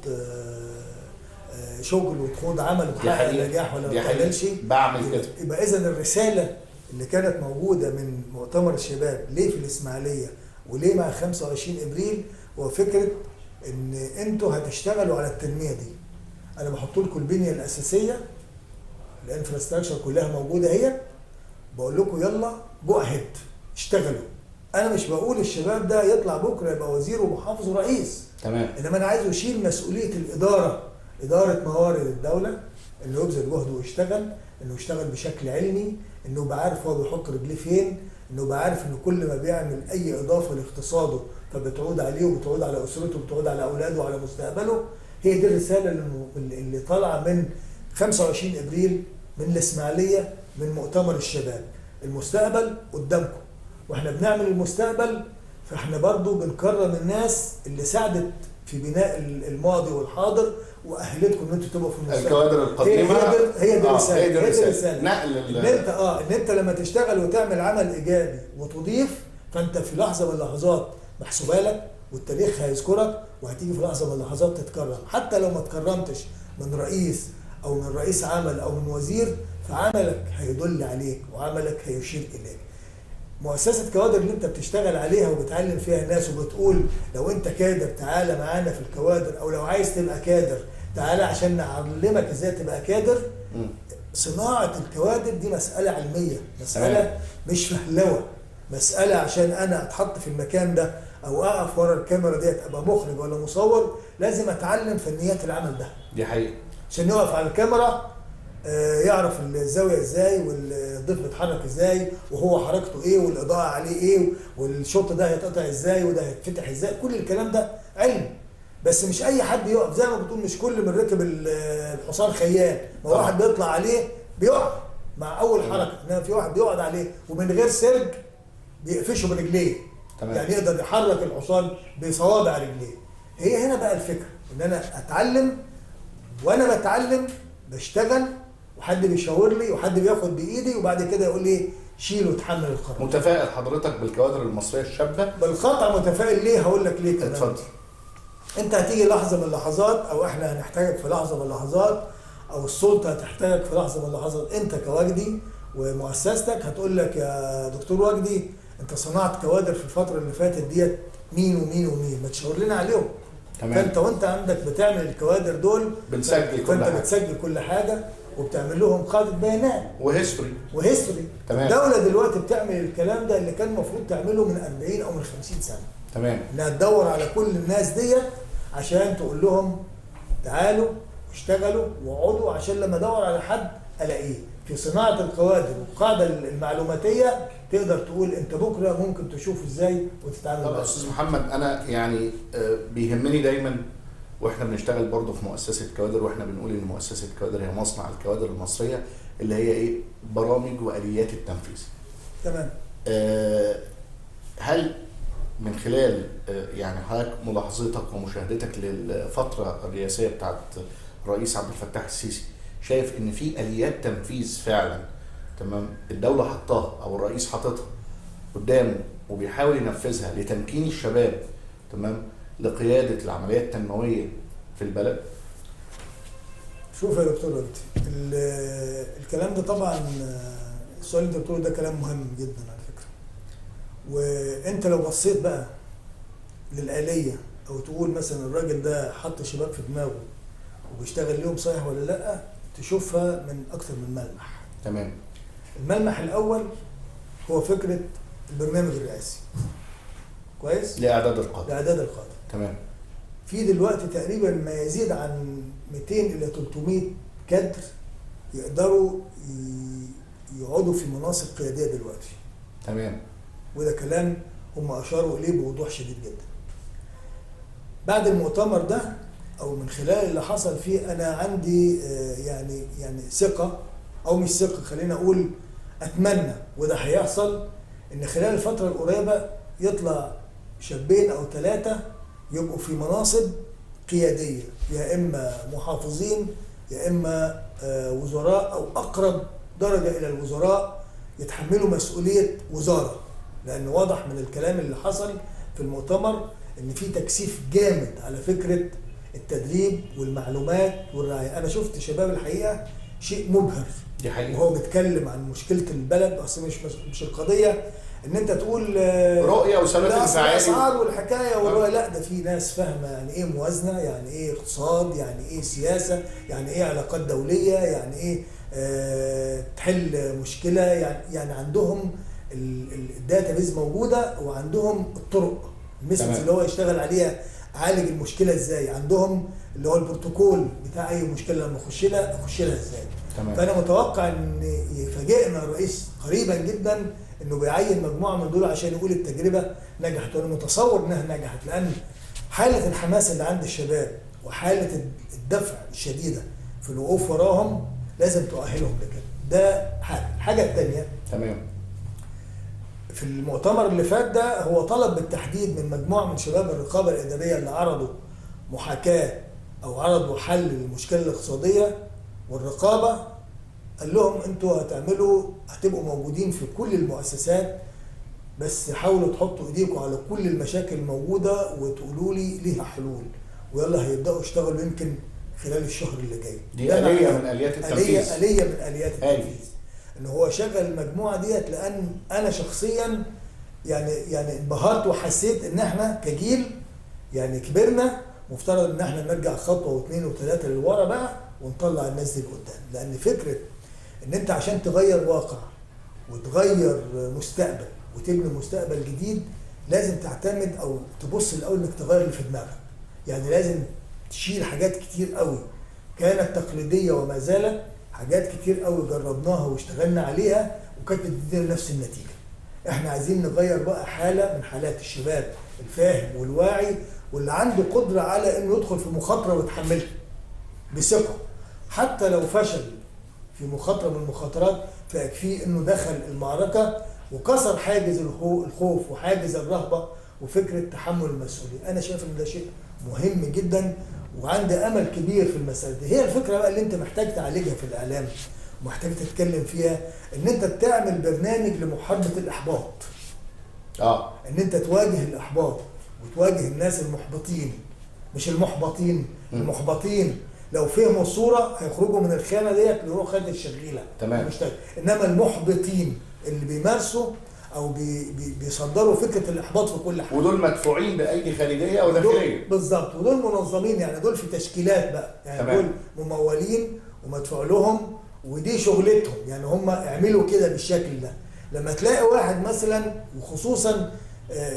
شغل وتخوض عمل وتحقق نجاح، ولا ما تعملش؟ بعمل كده. يبقى اذا الرساله اللي كانت موجوده من مؤتمر الشباب ليه في الاسماعيليه وليه مع 25 ابريل هو فكره ان انتوا هتشتغلوا على التنميه دي. انا بحط لكم البنيه الاساسيه، الانفراستراكشر كلها موجوده اهي، بقول لكم يلا جو اهيد اشتغلوا. انا مش بقول الشباب ده يطلع بكره يبقى وزير ومحافظ ورئيس، تمام، انما انا عايزه يشيل مسؤوليه الاداره، اداره موارد الدوله، انه يبذل جهده ويشتغل، انه يشتغل بشكل علمي، انه يبقى عارف هو بيحط رجليه فين، انه يبقى عارف ان كل ما بيعمل اي اضافه لاقتصاده فبتعود عليه وبتعود على اسرته وبتعود على اولاده وعلى مستقبله. هي دي الرساله اللي طالعه من 25 ابريل من الاسماعيليه من مؤتمر الشباب. المستقبل قدامكم، واحنا بنعمل المستقبل، فاحنا برضو بنكرم الناس اللي ساعدت في بناء الماضي والحاضر واهلتكم ان انتوا تبقوا في المستقبل. الكوادر القديمه هي دي الرساله، هي دي الرساله، الرساله. نقل ان انت لما تشتغل وتعمل عمل ايجابي وتضيف، فانت في لحظه من اللحظات محسوبه لك والتاريخ هيذكرك، وهتيجي في لحظه من اللحظات تتكرم. حتى لو ما اتكرمتش من رئيس او من رئيس عمل او من وزير، فعملك هيدل عليك وعملك هيشير اليك. مؤسسة كوادر اللي انت بتشتغل عليها وبتعلم فيها الناس وبتقول لو انت كادر تعالى معانا في الكوادر، او لو عايز تبقى كادر تعالى عشان نعلمك ازاي تبقى كادر. صناعة الكوادر دي مسألة علمية، مسألة مش فهلوة، مسألة عشان انا اتحط في المكان ده او اقف ورا الكاميرا ديت ابقى مخرج ولا مصور، لازم اتعلم فنيات العمل ده. دي حقيقة. عشان يقف على الكاميرا يعرف الزاويه ازاي والضيف بيتحرك ازاي وهو حركته ايه والاضاءه عليه ايه والشوط ده هيتقطع ازاي وده هيتفتح ازاي. كل الكلام ده علم، بس مش اي حد يقف. زي ما بتقول مش كل من ركب الحصان خيال، ما واحد بيطلع عليه بيقع مع اول حركه، انما في واحد بيقعد عليه ومن غير سرج بيقفشه برجليه. يعني يقدر يحرك الحصان بصوابع رجليه. هي هنا بقى الفكره، ان انا اتعلم، وانا بتعلم بشتغل وحد بيشاور لي وحد بياخد بايدي وبعد كده يقول لي شيل وتحمل القرار. متفائل حضرتك بالكوادر المصريه الشابه؟ بالقطع متفائل. ليه؟ هقول لك ليه كمان. اتفضل. انت هتيجي لحظه من اللحظات، او احنا هنحتاجك في لحظه من اللحظات، او السلطه هتحتاجك في لحظه من اللحظات، انت كوجدي ومؤسستك هتقول لك يا دكتور وجدي انت صنعت كوادر في الفتره اللي فاتت ديت مين ومين ومين، ما تشاور لنا عليهم. تمام. فانت وانت عندك بتعمل الكوادر دول بنسجل كل حاجه، بتسجل كل حاجه وبتعمل لهم قاعده بيانات وهيستوري. تمام. الدوله دلوقتي بتعمل الكلام ده اللي كان المفروض تعمله من 40 او من 50 سنه. تمام. انها تدور على كل الناس ديت عشان تقول لهم تعالوا اشتغلوا واقعدوا، عشان لما ادور على حد الاقيه. في صناعه الكوادر والقاعده المعلوماتيه تقدر تقول انت بكره ممكن تشوف ازاي وتتعامل معاه. طب استاذ محمد، انا يعني بيهمني دايما واحنا بنشتغل برضه في مؤسسه كوادر، واحنا بنقول ان مؤسسه كوادر هي مصنع الكوادر المصريه، اللي هي ايه؟ برامج واليات التنفيذ. تمام. هل من خلال يعني حضرتك ملاحظتك ومشاهدتك للفتره الرئاسيه بتاعت الرئيس عبد الفتاح السيسي، شايف ان في اليات تنفيذ فعلا تمام الدوله حطاها او الرئيس حاططها قدامه وبيحاول ينفذها لتمكين الشباب تمام لقياده العمليات التنمويه في البلد؟ شوف يا دكتور وجدي، الكلام ده طبعا السؤال اللي انت بتقوله ده كلام مهم جدا على فكره. وانت لو بصيت بقى للآلية او تقول مثلا الراجل ده حط شباب في دماغه وبيشتغل لهم صحيح ولا لا، تشوفها من اكثر من ملمح. تمام. الملمح الاول هو فكره البرنامج الرئاسي. كويس؟ لاعداد القاده. تمام. في دلوقتي تقريبا ما يزيد عن 200 الى 300 كادر يقدروا يقعدوا في مناصب قياديه دلوقتي. تمام. وده كلام هم اشاروا اليه بوضوح شديد جدا. بعد المؤتمر ده او من خلال اللي حصل فيه، انا عندي يعني ثقه او مش ثقه، خلينا اقول اتمنى وده هيحصل، ان خلال الفتره القريبه يطلع شابين او 3 يبقوا في مناصب قياديه، يا اما محافظين يا اما وزراء او اقرب درجه الى الوزراء، يتحملوا مسؤوليه وزاره. لان واضح من الكلام اللي حصل في المؤتمر ان في تكثيف جامد على فكره التدريب والمعلومات والرعايه. انا شفت شباب الحقيقه شيء مبهر. دي حقيقة. وهو بيتكلم عن مشكله البلد، اصل مش القضيه ان انت تقول رؤيه وثبات انفعالي الاسعار والحكايه والرؤيه، لا ده في ناس فاهمه يعني ايه موازنه، يعني ايه اقتصاد، يعني ايه سياسه، يعني ايه علاقات دوليه، يعني ايه تحل مشكله، يعني عندهم الداتا بيز موجوده، وعندهم الطرق الميثودز اللي هو يشتغل عليها عالج المشكله ازاي، عندهم اللي هو البروتوكول بتاع اي مشكله لما اخش لها ازاي. تمام. فانا متوقع ان يفاجئنا الرئيس قريبا جدا انه بيعين مجموعه من دول عشان يقول التجربه نجحت، وانا متصور انها نجحت، لان حاله الحماس اللي عند الشباب وحاله الدفع الشديده في الوقوف وراهم لازم تؤهلهم لكده. ده الحاجه الثانيه، تمام. في المؤتمر اللي فات ده هو طلب بالتحديد من مجموعه من شباب الرقابه الاداريه اللي عرضوا محاكاه او عرضوا حل للمشكله الاقتصاديه والرقابه، قال لهم انتوا هتبقوا موجودين في كل المؤسسات، بس حاولوا تحطوا ايديكم على كل المشاكل الموجوده وتقولوا لي ليها حلول، ويلا هيبداوا يشتغلوا يمكن خلال الشهر اللي جاي. دي آلية من آليات التنفيذ. آلية من آليات التنفيذ. ان هو شغل المجموعه ديت، لان انا شخصيا يعني انبهرت وحسيت ان احنا كجيل يعني كبرنا، مفترض ان احنا نرجع خطوه واثنين وثلاثه للورا بقى ونطلع الناس دي لقدام، لان فكره ان انت عشان تغير واقع وتغير مستقبل وتبني مستقبل جديد لازم تعتمد او تبص الاول انك تغير اللي في دماغك. يعني لازم تشيل حاجات كتير قوي كانت تقليديه وما زالت، حاجات كتير قوي جربناها واشتغلنا عليها وكانت بتدينا نفس النتيجه. احنا عايزين نغير بقى حاله من حالات الشباب الفاهم والواعي واللي عنده قدره على انه يدخل في مخاطره ويتحملها بثقه، حتى لو فشل في مخاطره من المخاطرات فيكفيه انه دخل المعركه وكسر حاجز الخوف وحاجز الرهبه وفكره تحمل المسؤوليه. انا شايف ان ده شيء مهم جدا وعندي امل كبير في المساله دي. هي الفكره بقى اللي انت محتاج تعالجها في الاعلام ومحتاج تتكلم فيها، ان انت تعمل برنامج لمحاربه الاحباط. ان انت تواجه الاحباط وتواجه الناس المحبطين، مش المحبطين. المحبطين لو فهموا الصوره هيخرجوا من الخانه ديت يروحوا خانه الشغيله. تمام. انما المحبطين اللي بيمارسوا او بيصدروا فكره الاحباط في كل حاجه، ودول مدفوعين بايدي خارجيه او داخليه. بالظبط، ودول منظمين، يعني دول في تشكيلات بقى، يعني تمام. دول ممولين ومدفوع لهم ودي شغلتهم، يعني هم اعملوا كده بالشكل ده. لما تلاقي واحد مثلا، وخصوصا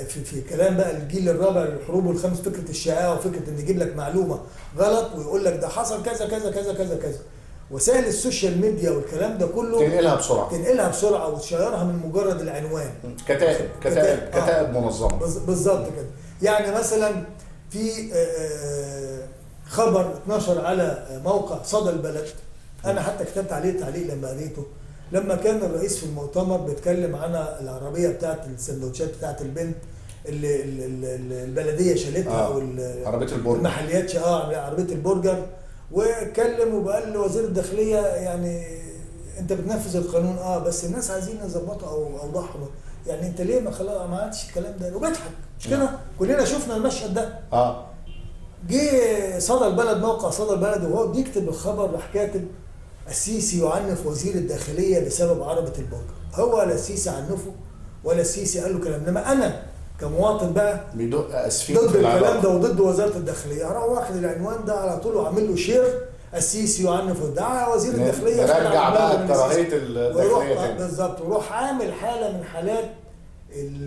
في كلام بقى الجيل الرابع للحروب والخمس، فكره الشائعه وفكره ان يجيب لك معلومه غلط ويقول لك ده حصل كذا كذا كذا كذا كذا، وسائل السوشيال ميديا والكلام ده كله تنقلها بسرعه وتشيرها من مجرد العنوان. كتائب منظمه. بالظبط كده. يعني مثلا في خبر اتنشر على موقع صدى البلد، انا حتى كتبت عليه تعليق لما قريته، لما كان الرئيس في المؤتمر بيتكلم عن العربيه بتاعت السندوتشات بتاعت البنت اللي البلديه شالتها، او عربيه البرجر، المحليات عربيه البرجر، واتكلم وقال لوزير الداخليه يعني انت بتنفذ القانون بس الناس عايزين يظبطوا او اوضحوا، يعني انت ليه ما عملتش الكلام ده؟ وبيضحك، مش كده؟ كلنا شفنا المشهد ده. جه صدى البلد، موقع صدى البلد، وهو بيكتب الخبر راح كاتب السيسي يعنف وزير الداخليه بسبب عربه البرجر. هو لا السيسي عنفه ولا السيسي قال له كلام، انما انا كمواطن بقى ضد الكلام ده وضد وزاره الداخليه، هروح واخد العنوان ده على طول وعامل له شير، السيسي يعنف ودعا وزير الداخليه نرجع بقى كراهيه الداخليه تاني. بالظبط، وروح عامل حاله من حالات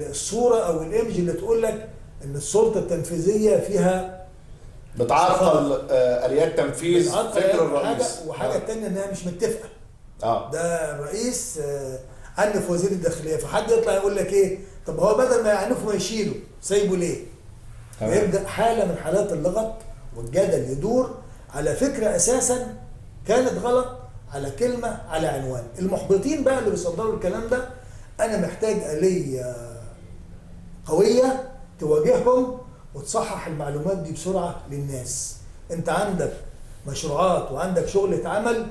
الصوره او الايمج اللي تقول لك ان السلطه التنفيذيه فيها بتعرقل اليات تنفيذ فكر الرئيس. وحاجه ثانيه انها مش متفقه. ده الرئيس عنف وزير الداخليه، فحد يطلع يقول لك ايه؟ طب هو بدل ما يعنفه ما يشيله، سايبه ليه؟ ويبدا حاله من حالات اللغط والجدل يدور على فكره اساسا كانت غلط، على كلمه، على عنوان. المحبطين بقى اللي بيصدروا الكلام ده، انا محتاج آلية قويه تواجههم وتصحح المعلومات دي بسرعه للناس. انت عندك مشروعات وعندك شغل اتعمل،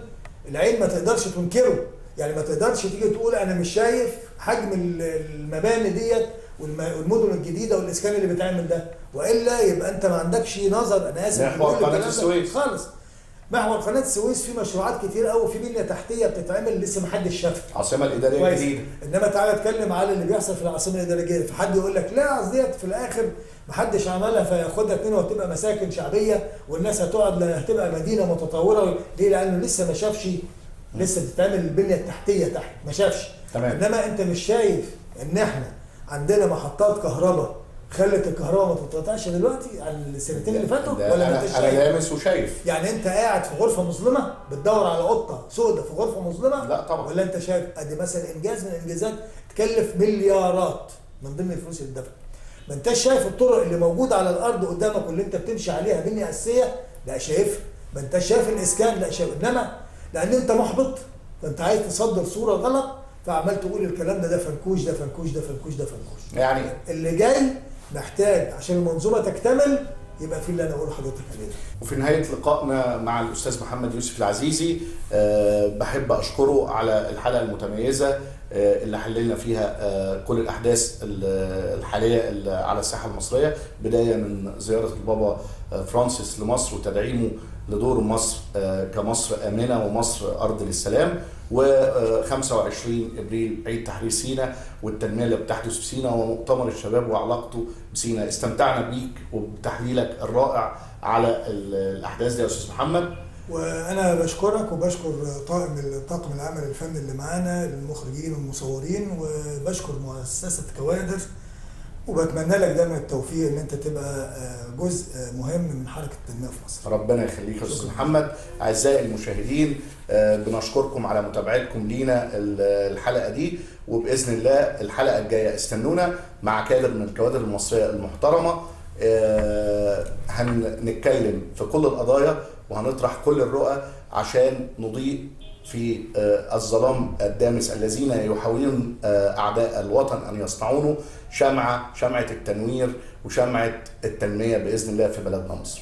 العين ما تقدرش تنكره، يعني ما تقدرش تيجي تقول انا مش شايف حجم المباني ديت والمدن الجديده والاسكان اللي بيتعمل ده، والا يبقى انت ما عندكش نظر. انا اسف، محور قناه السويس خالص. محور قناه السويس في مشروعات كتير قوي، في بنيه تحتيه بتتعمل لسه ما حدش شافها، العاصمه الاداريه الجديده. انما تعالى اتكلم على اللي بيحصل في العاصمه الاداريه الجديده، فحد يقول لك لا ديت في الاخر ما حدش عملها فياخدها اتنين وهتبقى مساكن شعبيه والناس هتقعد، هتبقى مدينه متطوره. ليه؟ لانه لسه ما شافش، لسه بتتعمل البنيه التحتيه تحت، ما شافش. تمام. انما انت مش شايف ان احنا عندنا محطات كهرباء خلت الكهرباء ما تتقطعش دلوقتي عن السنتين اللي فاتوا؟ ولا ما انتش انا شايف؟ لامس وشايف. يعني انت قاعد في غرفه مظلمه بتدور على قطه سوداء في غرفه مظلمه؟ لا طبعا. ولا انت شايف ادي مثلا انجاز من الانجازات تكلف مليارات من ضمن الفلوس اللي اتدفعت. ما انتش شايف الطرق اللي موجوده على الارض قدامك واللي انت بتمشي عليها بنيه اساسيه؟ لا شايفها. ما انتش شايف الاسكان؟ لا شايف. انما لان انت محبط فانت عايز تصدر صوره غلط فعمال تقول الكلام ده فنكوش ده فنكوش ده فنكوش ده فنكوش. يعني اللي جاي محتاج عشان المنظومه تكتمل يبقى في اللي انا اقوله لحضرتك عليه. وفي نهاية لقائنا مع الأستاذ محمد يوسف العزيزي بحب أشكره على الحلقة المتميزة اللي حللنا فيها كل الأحداث الحالية على الساحة المصرية، بداية من زيارة البابا فرانسيس لمصر وتدعيمه لدور مصر كمصر آمنة ومصر أرض للسلام، و25 ابريل عيد تحرير سيناء والتنميه اللي بتحدث في سيناء ومؤتمر الشباب وعلاقته بسيناء. استمتعنا بيك وبتحليلك الرائع على الاحداث دي يا استاذ محمد. وانا بشكرك وبشكر طاقم العمل الفني اللي معانا، المخرجين والمصورين، وبشكر مؤسسه كوادر، وبتمنى لك دايما التوفيق ان انت تبقى جزء مهم من حركه التنميه في مصر. ربنا يخليك يا استاذ محمد. اعزائي المشاهدين بنشكركم على متابعتكم لينا الحلقه دي، وباذن الله الحلقه الجايه استنونا مع كادر من الكوادر المصريه المحترمه. هنتكلم في كل القضايا وهنطرح كل الرؤى عشان نضيء في الظلام الدامس الذين يحاولون أعداء الوطن أن يصنعونه شمعة التنوير وشمعة التنمية بإذن الله في بلدنا مصر.